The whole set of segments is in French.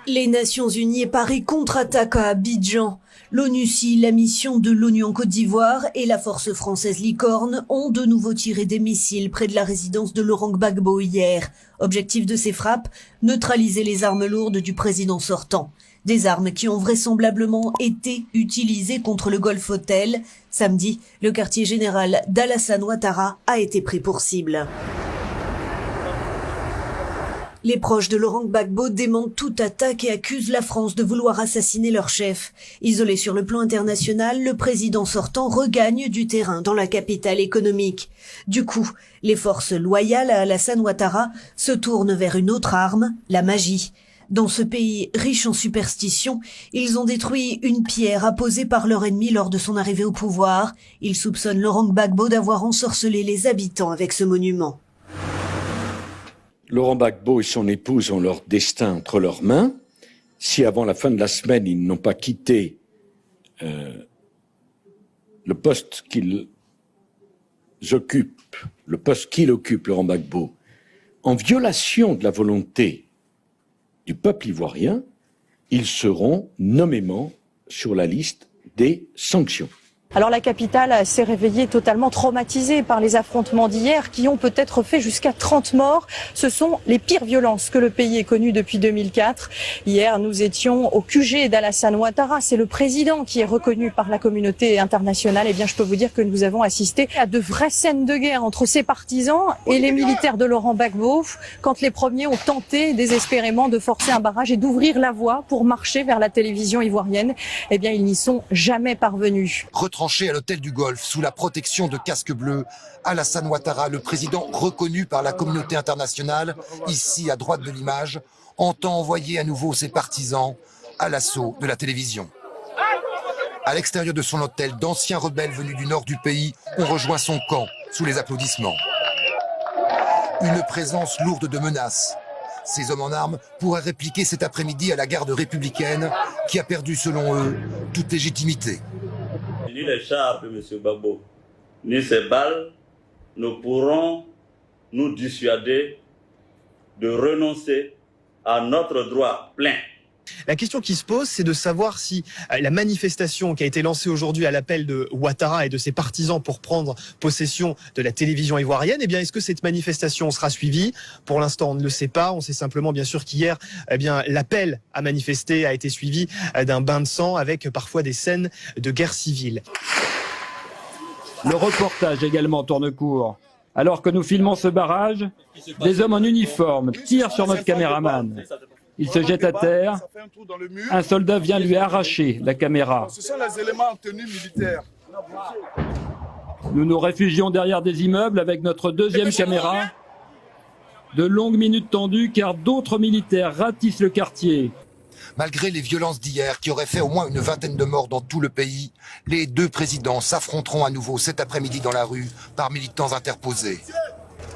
Les Nations Unies et Paris contre-attaquent à Abidjan. L'ONUCI, la mission de l'ONU en Côte d'Ivoire et la force française Licorne ont de nouveau tiré des missiles près de la résidence de Laurent Gbagbo hier. Objectif de ces frappes, neutraliser les armes lourdes du président sortant. Des armes qui ont vraisemblablement été utilisées contre le Golf Hotel. Samedi, le quartier général d'Alassane Ouattara a été pris pour cible. Les proches de Laurent Gbagbo démentent toute attaque et accusent la France de vouloir assassiner leur chef. Isolé sur le plan international, le président sortant regagne du terrain dans la capitale économique. Du coup, les forces loyales à Alassane Ouattara se tournent vers une autre arme, la magie. Dans ce pays riche en superstitions, ils ont détruit une pierre apposée par leur ennemi lors de son arrivée au pouvoir. Ils soupçonnent Laurent Gbagbo d'avoir ensorcelé les habitants avec ce monument. Laurent Gbagbo et son épouse ont leur destin entre leurs mains. Si avant la fin de la semaine, ils n'ont pas quitté le poste qu'il occupe, Laurent Gbagbo, en violation de la volonté du peuple ivoirien, ils seront nommément sur la liste des sanctions. Alors la capitale s'est réveillée totalement traumatisée par les affrontements d'hier qui ont peut-être fait jusqu'à 30 morts. Ce sont les pires violences que le pays ait connues depuis 2004. Hier, nous étions au QG d'Alassane Ouattara. C'est le président qui est reconnu par la communauté internationale. Eh bien, je peux vous dire que nous avons assisté à de vraies scènes de guerre entre ses partisans et les militaires de Laurent Gbagbo quand les premiers ont tenté désespérément de forcer un barrage et d'ouvrir la voie pour marcher vers la télévision ivoirienne. Eh bien, ils n'y sont jamais parvenus. Retranché à l'hôtel du Golfe sous la protection de casques bleus, Alassane Ouattara, le président reconnu par la communauté internationale, ici à droite de l'image, entend envoyer à nouveau ses partisans à l'assaut de la télévision. À l'extérieur de son hôtel, d'anciens rebelles venus du nord du pays ont rejoint son camp sous les applaudissements. Une présence lourde de menaces. Ces hommes en armes pourraient répliquer cet après-midi à la garde républicaine qui a perdu, selon eux, toute légitimité. Ni les chars de M. Gbagbo, ni ses balles ne pourront nous dissuader de renoncer à notre droit plein. La question qui se pose, c'est de savoir si la manifestation qui a été lancée aujourd'hui à l'appel de Ouattara et de ses partisans pour prendre possession de la télévision ivoirienne, eh bien, est-ce que cette manifestation sera suivie? Pour l'instant, on ne le sait pas. On sait simplement, bien sûr, qu'hier, eh bien, l'appel à manifester a été suivi d'un bain de sang avec parfois des scènes de guerre civile. Le reportage également tourne court. Alors que nous filmons ce barrage, des hommes en uniforme tirent sur notre caméraman. Il se jette à terre. Un soldat vient lui arracher la caméra. Ce sont les éléments en tenue militaire. Nous nous réfugions derrière des immeubles avec notre deuxième caméra. De longues minutes tendues car d'autres militaires ratissent le quartier. Malgré les violences d'hier qui auraient fait au moins une vingtaine de morts dans tout le pays, les deux présidents s'affronteront à nouveau cet après-midi dans la rue par militants interposés,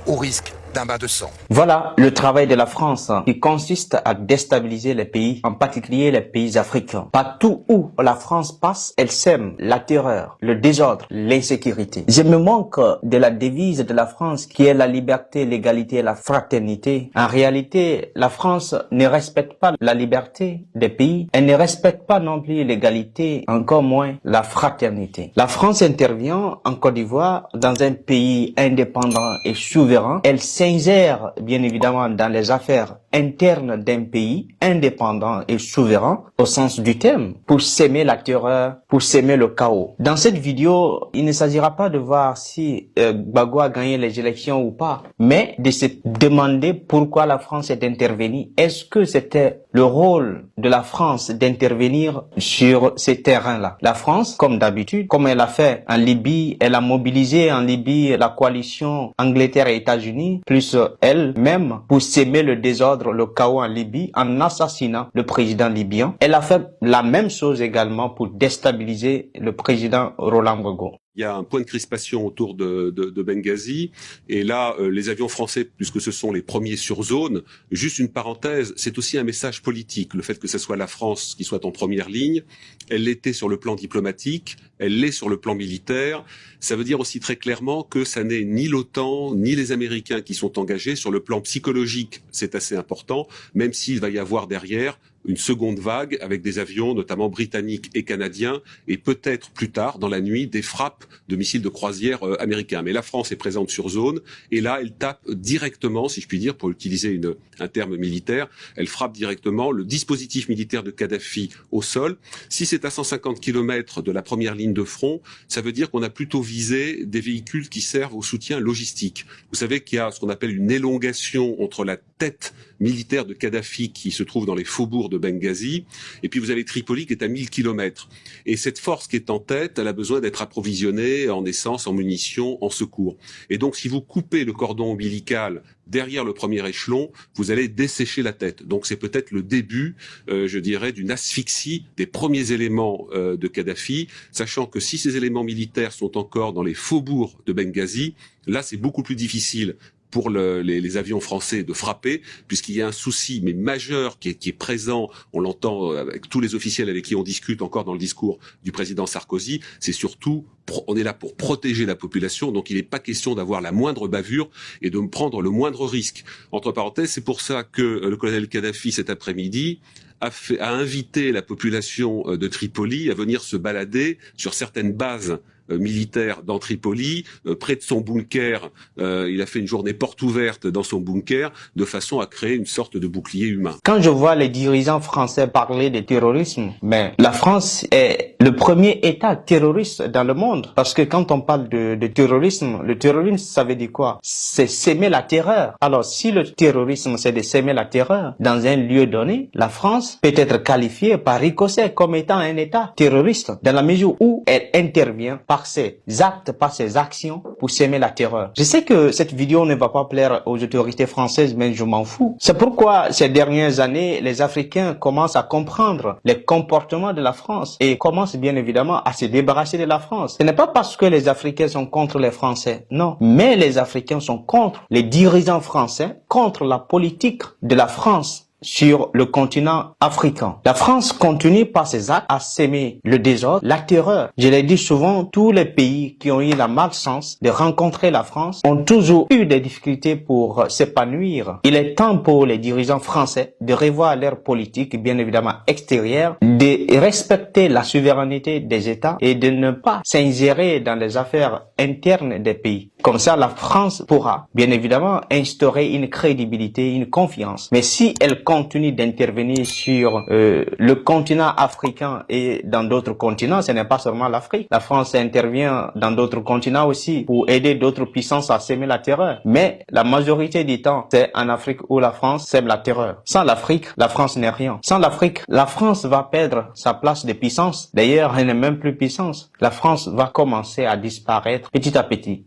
au risque d'un bain de sang. Voilà le travail de la France qui consiste à déstabiliser les pays, en particulier les pays africains. Partout où la France passe, elle sème la terreur, le désordre, l'insécurité. Je me manque de la devise de la France qui est la liberté, l'égalité et la fraternité. En réalité, la France ne respecte pas la liberté des pays. Elle ne respecte pas non plus l'égalité, encore moins la fraternité. La France intervient en Côte d'Ivoire dans un pays indépendant et souverain. Elle s'insère bien évidemment dans les affaires internes d'un pays indépendant et souverain au sens du terme pour s'aimer la terreur, pour s'aimer le chaos. Dans cette vidéo, il ne s'agira pas de voir si Gbagbo a gagné les élections ou pas, mais de se demander pourquoi la France est intervenue. Est-ce que c'était le rôle de la France d'intervenir sur ces terrains-là? La France, comme d'habitude, comme elle a fait en Libye, elle a mobilisé en Libye la coalition Angleterre et États-Unis, plus elle-même, pour s'aimer le désordre, le chaos en Libye, en assassinant le président libyen. Elle a fait la même chose également pour déstabiliser le président Roland Gbagbo. Il y a un point de crispation autour de Benghazi. Et là, les avions français, puisque ce sont les premiers sur zone, juste une parenthèse, c'est aussi un message politique. Le fait que ce soit la France qui soit en première ligne, elle l'était sur le plan diplomatique, elle l'est sur le plan militaire. Ça veut dire aussi très clairement que ça n'est ni l'OTAN, ni les Américains qui sont engagés. Sur le plan psychologique, c'est assez important, même s'il va y avoir derrière une seconde vague avec des avions, notamment britanniques et canadiens, et peut-être plus tard, dans la nuit, des frappes de missiles de croisière américains. Mais la France est présente sur zone, et là, elle tape directement, si je puis dire, pour utiliser un terme militaire, elle frappe directement le dispositif militaire de Kadhafi au sol. Si c'est à 150 km de la première ligne de front, ça veut dire qu'on a plutôt visé des véhicules qui servent au soutien logistique. Vous savez qu'il y a ce qu'on appelle une élongation entre la tête militaire de Kadhafi qui se trouve dans les faubourgs de Benghazi, et puis vous avez Tripoli qui est à 1000 km. Et cette force qui est en tête, elle a besoin d'être approvisionnée en essence, en munitions, en secours. Et donc si vous coupez le cordon ombilical derrière le premier échelon, vous allez dessécher la tête. Donc c'est peut-être le début, je dirais, d'une asphyxie des premiers éléments de Kadhafi, sachant que si ces éléments militaires sont encore dans les faubourgs de Benghazi, là c'est beaucoup plus difficile pour les avions français de frapper, puisqu'il y a un souci mais majeur qui est présent, on l'entend avec tous les officiels avec qui on discute encore dans le discours du président Sarkozy, c'est surtout, on est là pour protéger la population, donc il n'est pas question d'avoir la moindre bavure et de prendre le moindre risque. Entre parenthèses, c'est pour ça que le colonel Kadhafi cet après-midi a invité la population de Tripoli à venir se balader sur certaines bases militaire dans Tripoli, près de son bunker. Il a fait une journée porte ouverte dans son bunker de façon à créer une sorte de bouclier humain. Quand je vois les dirigeants français parler de terrorisme, mais la France est le premier État terroriste dans le monde. Parce que quand on parle de terrorisme, le terrorisme, ça veut dire quoi? C'est s'aimer la terreur. Alors si le terrorisme, c'est de s'aimer la terreur dans un lieu donné, la France peut être qualifiée par ricochet comme étant un État terroriste dans la mesure où elle intervient par ses actes, par ses actions pour s'aimer la terreur. Je sais que cette vidéo ne va pas plaire aux autorités françaises, mais je m'en fous. C'est pourquoi ces dernières années, les Africains commencent à comprendre les comportements de la France et commencent bien évidemment à se débarrasser de la France. Ce n'est pas parce que les Africains sont contre les Français, non. Mais les Africains sont contre les dirigeants français, contre la politique de la France sur le continent africain. La France continue par ses actes à s'aimer le désordre, la terreur. Je l'ai dit souvent, tous les pays qui ont eu la malchance de rencontrer la France ont toujours eu des difficultés pour s'épanouir. Il est temps pour les dirigeants français de revoir leur politique, bien évidemment extérieure, de respecter la souveraineté des États et de ne pas s'ingérer dans les affaires internes des pays. Comme ça, la France pourra, bien évidemment, instaurer une crédibilité, une confiance. Mais si elle continue d'intervenir sur le continent africain et dans d'autres continents, ce n'est pas seulement l'Afrique. La France intervient dans d'autres continents aussi pour aider d'autres puissances à s'aimer la terreur. Mais la majorité du temps, c'est en Afrique où la France sème la terreur. Sans l'Afrique, la France n'est rien. Sans l'Afrique, la France va perdre sa place de puissance. D'ailleurs, elle n'est même plus puissance. La France va commencer à disparaître petit à petit.